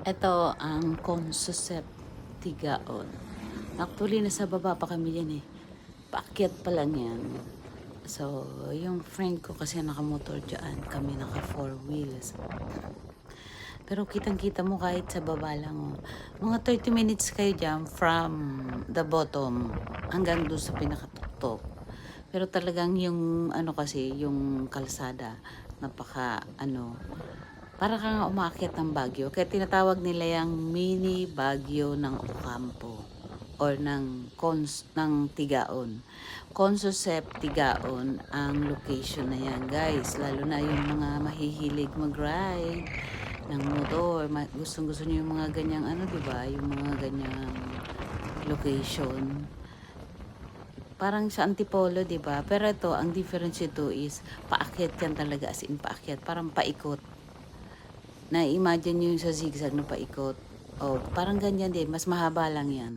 Ito ang Consusep Tigaon. Actually, nasa baba pa kami yan eh. Paakyat pa lang yan. So, yung friend ko kasi nakamotor dyan. Kami naka four wheels. Pero kitang-kita mo kahit sa baba lang. Oh. Mga 30 minutes kayo dyan from the bottom hanggang doon sa pinakatuktok. Pero talagang yung ano kasi, yung kalsada, napaka para kang umaakyat ng Baguio. Kaya tinatawag nila yung mini Baguio ng Ocampo or ng Tigaon. Consusep Tigaon ang location na yan, guys. Lalo na yung mga mahihilig mag-ride ng motor. Gustong-gusto niyo yung mga ganyang di ba? Yung mga ganyang location. Parang sa Antipolo, 'di ba? Pero ito, ang difference ito is paakyat yan talaga, as in paakyat, parang paikot. Na-imagine niyo yung sa zigzag na paikot. Oh, parang ganyan din, mas mahaba lang yan.